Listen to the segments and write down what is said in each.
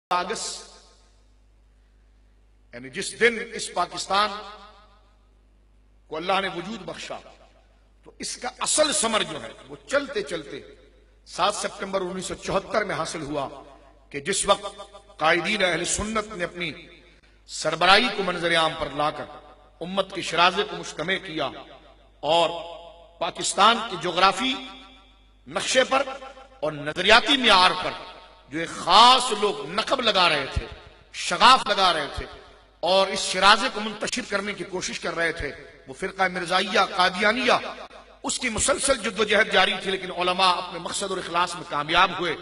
अगस्त, यानी जिस दिन इस पाकिस्तान को अल्लाह ने वजूद बख्शा, तो इसका असल समर जो है वो चलते चलते 7 सितंबर 1974 में हासिल हुआ कि जिस वक्त कायदीन अहले सुन्नत ने अपनी सरबराही को मंजर आम पर लाकर उम्मत के शराजे को मुश्तमे किया और पाकिस्तान के जोग्राफी नक्शे पर और नजरियाती मियार पर जो एक खास लोग नकब लगा रहे थे, शगाफ लगा रहे थे और इस शराजे को मुंतशिर करने की कोशिश कर रहे थे, वो फिरका मिर्जाइया कादियानिया, उसकी मुसलसल जद्दोजहद जारी थी। लेकिन उलमा अपने मकसद और इखलास में कामयाब हुए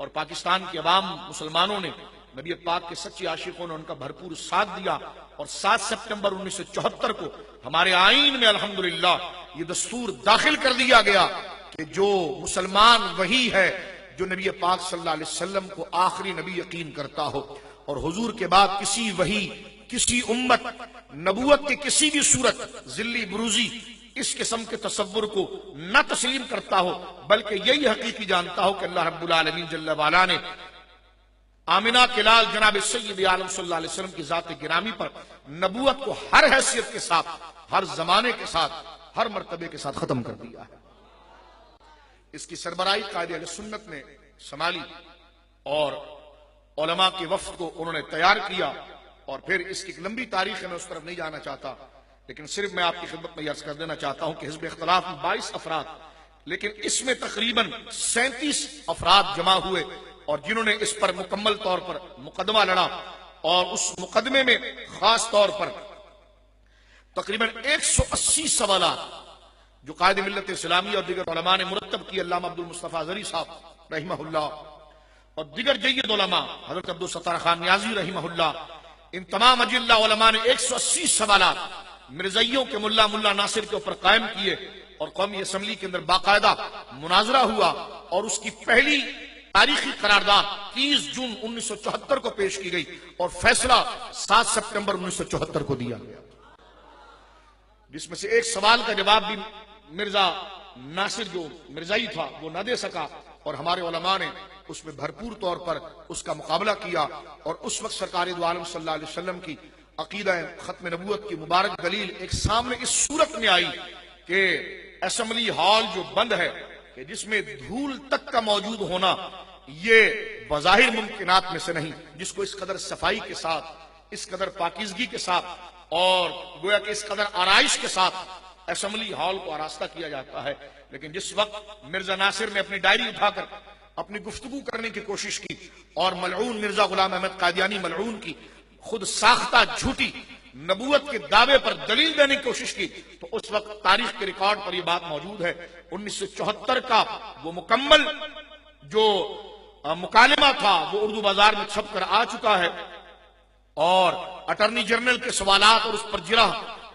और पाकिस्तान के अवाम मुसलमानों ने, नबी पाक के सच्चे आशिकों ने उनका भरपूर साथ दिया और 7 सितंबर 1974 को हमारे आईन में अल्हम्दुलिल्लाह ये दस्तूर दाखिल कर दिया गया कि जो मुसलमान वही है जो नबी पाक सल्लल्लाहु अलैहि वसल्लम को आखिरी नबी यकीन करता हो और हुजूर के बाद किसी वही, किसी उम्मत, नबूवत के किसी भी सूरत, जिल्ली बुरूजी इस किस्म के तसव्वुर को न तस्लीम करता हो, बल्कि यही हकीकी जानता हो कि अल्लाह रब्बुल आलमीन जल्ल वाला ने आमिना के लाल जनाब सय्यद आलम सल्लल्लाहु अलैहि वसल्लम की जात गिरामी पर नबूवत को हर हैसियत के साथ, हर जमाने के साथ, हर मर्तबे के साथ खत्म कर दिया है। इसकी सरबराही कायदे अहले सुन्नत ने संभाली और उलमा के वफ्द को उन्होंने तैयार किया और फिर इसकी एक लंबी तारीख है, मैं उस तरफ नहीं जाना चाहता, लेकिन सिर्फ मैं आपकी खिदमत में अर्ज कर देना चाहता हूं कि हिज़्ब इख्तिलाफ में 22 अफराद, लेकिन इसमें तकरीबन 37 अफराद जमा हुए और जिन्होंने इस पर मुकम्मल तौर पर मुकदमा लड़ा और उस मुकदमे में खास तौर पर तकरीबन 180 सवालात जो कायदे मिल्लत इस्लामी और दीगर उलमा ने मुरत्तब किए, अल्लामा अब्दुल मुस्तफा अज़हरी साहब रहिमहुल्लाह और दीगर जय्यद उलमा हज़रत अब्दुल सत्तार खान नियाज़ी रहिमहुल्लाह, इन तमाम अजिल्ला उलमा ने 180 सवालात मिर्ज़ाइयों के मुल्ला नासिर के ऊपर कायम किए और कौमी असम्बली के अंदर बाकायदा मुनाजरा हुआ और उसकी पहली तारीखी करारदाद 30 जून 1974 को पेश की गई और फैसला 7 सितंबर 1974 को दिया गया, जिसमें से एक सवाल का जवाब भी मिर्जा नासिर जो मिर्जाई था वो न दे सका और हमारे उलमा ने उसमें भरपूर तौर पर उसका मुकाबला किया और उस वक्त सरकार दो आलम सल्लल्लाहु अलैहि वसल्लम की अकीदा खत्म नबूवत की मुबारक दलील एक सामने इस सूरत में आई कि असेंबली हॉल जो बंद है कि जिसमें धूल तक का मौजूद होना ये बज़ाहिर मुमकिनात में से नहीं, जिसको इस कदर सफाई के साथ, इस कदर पाकीज़गी के साथ और गोया कि इस कदर आराइश के साथ असेंबली हॉल को आरास्ता किया जाता है। लेकिन जिस वक्त मिर्जा नासिर ने अपनी डायरी उठाकर अपनी गुफ्तगू करने की कोशिश की और मलऊन मिर्जा गुलाम अहमद कादियानी मलऊन की खुद साख्ता झूठी नबूवत के दावे पर दलील देने की कोशिश की, तो उस वक्त तारीख के रिकॉर्ड पर यह बात मौजूद है। 1974 का वो मुकम्मल जो मुकालमा था वो उर्दू बाजार में छप कर आ चुका है और अटॉर्नी जनरल के सवालात और उस पर जिरा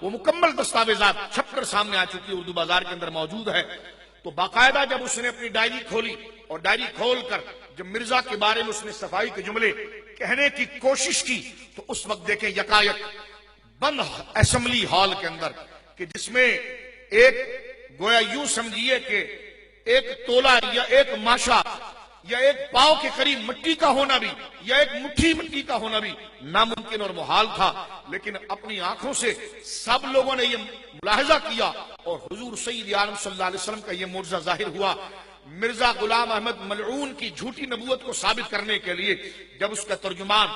वो मुकम्मल दस्तावेजात छपकर सामने आ चुकी है, उर्दू बाजार के अंदर मौजूद है। तो बाकायदा जब उसने अपनी डायरी खोली और डायरी खोलकर जब मिर्जा के बारे में उसने सफाई के जुमले कहने की कोशिश की, तो उस वक्त देखें यकायक बंद असेंबली हॉल के अंदर कि जिसमें एक गोया यूं समझिए कि एक तोला या एक माशा या एक पाव के करीब मिट्टी का होना भी या एक मुट्ठी मिट्टी का होना भी नामुमकिन और मुहाल था। लेकिन अपनी आंखों से सब लोगों ने यह मुलाहिजा किया और हुजूर सय्यद आलम सल्लल्लाहु अलैहि वसल्लम का यह मुर्जा जाहिर हुआ। मिर्जा गुलाम अहमद मलऊन की झूठी नबूवत को साबित करने के लिए जब उसका तर्जुमान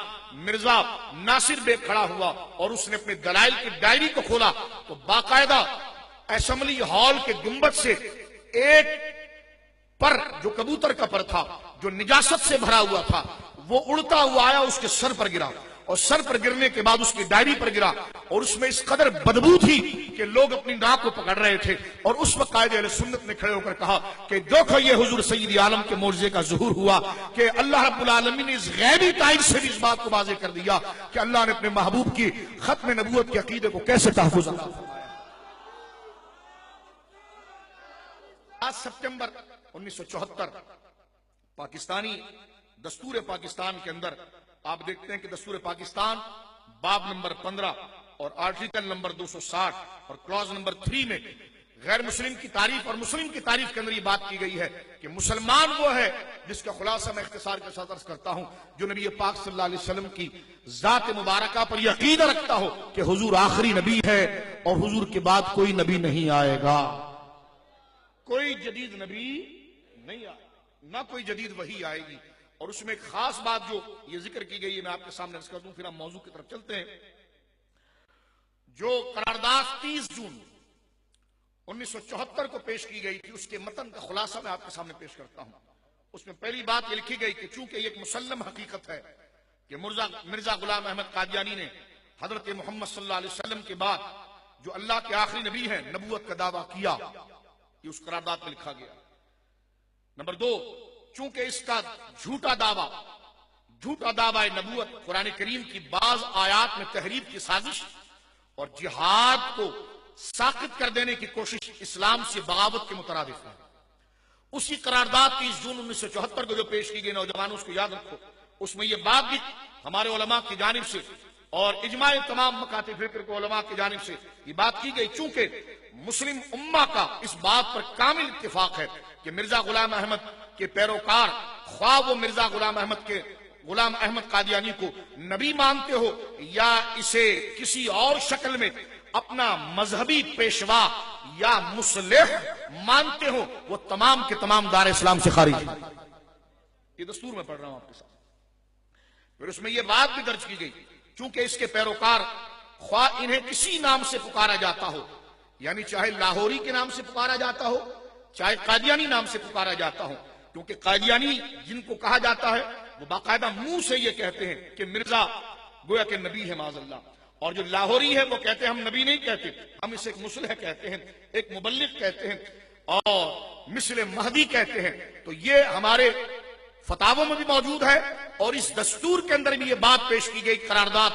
मिर्जा नासिर बेग खड़ा हुआ और उसने अपने दलाइल की डायरी को खोला, तो बाकायदा असेंबली हॉल के गुंबद से एक पर जो कबूतर का पर था जो निजासत से भरा हुआ था वो उड़ता हुआ आया, उसके सर पर गिरा और सर पर गिरने के बाद उसकी डायरी पर गिरा और उसमें इस कदर बदबू थी कि लोग अपनी नाक को पकड़ रहे थे। और उस वक्त कायदे अहले सुन्नत ने खड़े होकर कहा कि देखो ये हुजूर सय्यद आलम के मौजज़े का ज़ुहूर हुआ कि अल्लाह रब्बुल आलमीन ने इस गैबी ताइद से भी इस बात को वाज़ेह कर दिया कि अल्लाह ने अपने महबूब की खत्म नबूवत के अकीदे को कैसे तहफ़्फ़ुज़ अता फरमाया। 7 सितंबर 1974 पाकिस्तानी दस्तूर पाकिस्तान के अंदर आप देखते हैं कि दस्तूर पाकिस्तान बाब नंबर 15 और आर्टिकल नंबर 260 और क्लॉज नंबर 3 में गैर मुस्लिम की तारीफ और मुस्लिम की तारीफ के अंदर ये बात की गई है कि मुसलमान वो है जिसका खुलासा मैं इख्तिसार के साथ अर्ज करता हूं, जो नबी पाक सल्लल्लाहु अलैहि वसल्लम की जात मुबारका पर यकीन रखता हो कि हुजूर आखिरी नबी है और हुजूर के बाद कोई नबी नहीं आएगा, कोई जदीद नबी नहीं आएगा, ना कोई जदीद वही आएगी। और उसमें एक खास बात जो ये जिक्र की गई है मैं आपके सामने अर्ज कर दूं, फिर हम मौजू की तरफ चलते हैं। जो करारदाद 30 जून 1974 को पेश की गई थी, उसके मतन का खुलासा मैं आपके सामने पेश करता हूं। उसमें पहली बात ये लिखी गई कि चूंकि एक मुसल्लम हकीकत है कि मिर्जा गुलाम अहमद कादियानी ने हजरत मोहम्मद सल्लल्लाहु अलैहि वसल्लम के बाद जो अल्लाह के आखिरी नबी है नबूवत का दावा किया, ये उस करारदाद में लिखा गया। नंबर 2, चूंकि इसका झूठा दावा नबूवत कुरान करीम की बाज आयात में तहरीफ की साजिश और जिहाद को साकित कर देने की कोशिश इस्लाम से बगावत के मुतरादिफ है। उसी करारदाद 30 जून 1974 को जो पेश की गई, नौजवानों उसको याद रखो, उसमें यह बात भी हमारे उलमा की जानिब से और इजमाए तमाम मकातिब फिक्र को उलमा की जानिब से ये बात की गई, चूंकि मुस्लिम उम्मा का इस बात पर कामिल इत्तिफाक है कि मिर्जा गुलाम अहमद के पैरोकार, ख्वाह वो मिर्जा गुलाम अहमद कादियानी को नबी मानते हो या इसे किसी और शक्ल में अपना मजहबी पेशवा या मुस्लिह मानते हो, वो तमाम के तमाम दार इस्लाम से खारिज है। ये दस्तूर में पढ़ रहा हूं आपके साथ। फिर उसमें यह बात भी दर्ज की गई, चूंकि इसके पैरोकार ख्वाह इन्हें किसी नाम से पुकारा जाता हो, यानी चाहे लाहौरी के नाम से पुकारा जाता हो, चाहे कादियानी नाम से पुकारा जाता हो, क्योंकि कादियानी जिनको कहा जाता है वो बाकायदा मुंह से ये कहते हैं कि मिर्जा गोया के नबी है माज़अल्लाह, और जो लाहौरी है वो कहते हैं हम नबी नहीं कहते, हम इसे एक मुसलिह कहते हैं, एक मुबल्लिग कहते हैं और मिस्ल महदी कहते हैं। तो ये हमारे फतावों में भी मौजूद है और इस दस्तूर के अंदर भी ये बात पेश की गई, करारदाद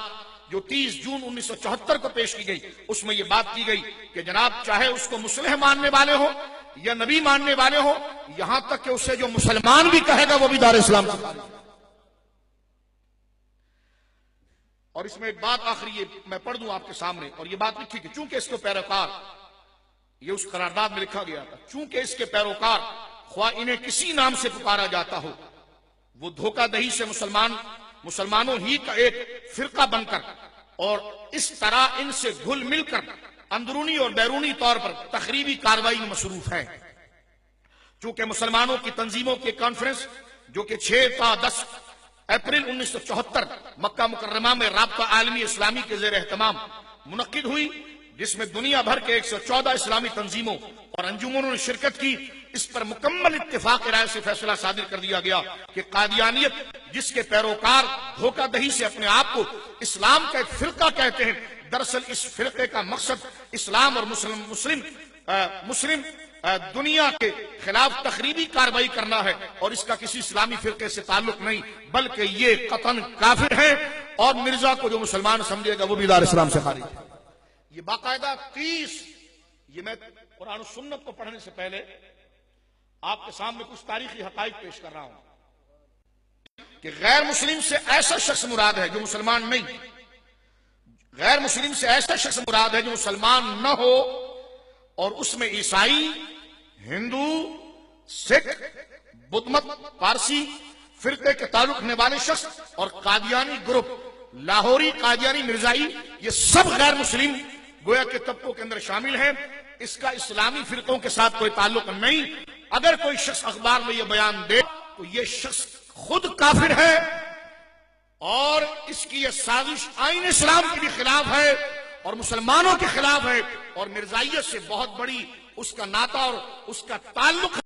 जो 30 जून 1974 को पेश की गई, उसमें ये बात की गई कि जनाब चाहे उसको मुसलिह मानने वाले हो या नबी मानने वाले हो, यहां तक कि उसे जो मुसलमान भी कहेगा वो भी दार इस्लाम से। और इसमें एक बात आखिरी ये मैं पढ़ दूं आपके सामने, और ये बात लिखी कि चूंकि इसके पैरोकार, ये उस करारदाद में लिखा गया था, चूंकि इसके पैरोकार ख्वाह इन्हें किसी नाम से पुकारा जाता हो, वो धोखादही से मुसलमानों ही का एक फिरका बनकर और इस तरह इनसे घुल मिलकर अंदरूनी और बैरूनी तौर पर तखरीबी कार्रवाई में मसरूफ है। चूंकि मुसलमानों की तंजीमों की कॉन्फ्रेंस जो कि 6 था 10 अप्रैल 1974 मक्का मुकर्रमा में राब्ता आलमी इस्लामी के जेर एहतमाम मुनक्किद हुई, जिसमें दुनिया भर के 114 इस्लामी तंजीमों और अंजुमनों ने शिरकत की। इस पर मुकम्मल इत्तिफाक राय से फैसला सादिर कर दिया गया कि कादियानियत जिसके पैरोकार धोखादही से अपने आप को इस्लाम का एक फिरका कहते हैं, दरअसल इस फिरके का मकसद इस्लाम और मुस्लिम दुनिया के खिलाफ तखरीबी कार्रवाई करना है और इसका किसी इस्लामी फिरके से ताल्लुक नहीं, बल्कि ये कतन काफिर है और मिर्जा को जो मुसलमान समझेगा वो भी दार इस्लाम से खारिज है। ये बाकायदा 30, ये मैं कुरान और सुन्नत को पढ़ने से पहले आपके सामने कुछ तारीखी हकाइक पेश कर रहा हूं कि गैर मुस्लिम से ऐसा शख्स मुराद है जो मुसलमान नहीं, गैर मुस्लिम से ऐसा शख्स मुराद है जो मुसलमान न हो और उसमें ईसाई, हिंदू, सिख, बुद्धमत, पारसी फिरके के ताल्लुक रखने वाले शख्स और कादियानी ग्रुप, लाहौरी, कादियानी, मिर्जाई, ये सब गैर मुस्लिम गोया के तबकों के अंदर शामिल हैं। इसका इस्लामी फिरकों के साथ कोई ताल्लुक नहीं। अगर कोई शख्स अखबार में यह बयान दे तो यह शख्स खुद काफिर है और इसकी यह साजिश आईन इस्लाम के भी खिलाफ है और मुसलमानों के खिलाफ है और मिर्जाइयत से बहुत बड़ी उसका नाता और उसका ताल्लुक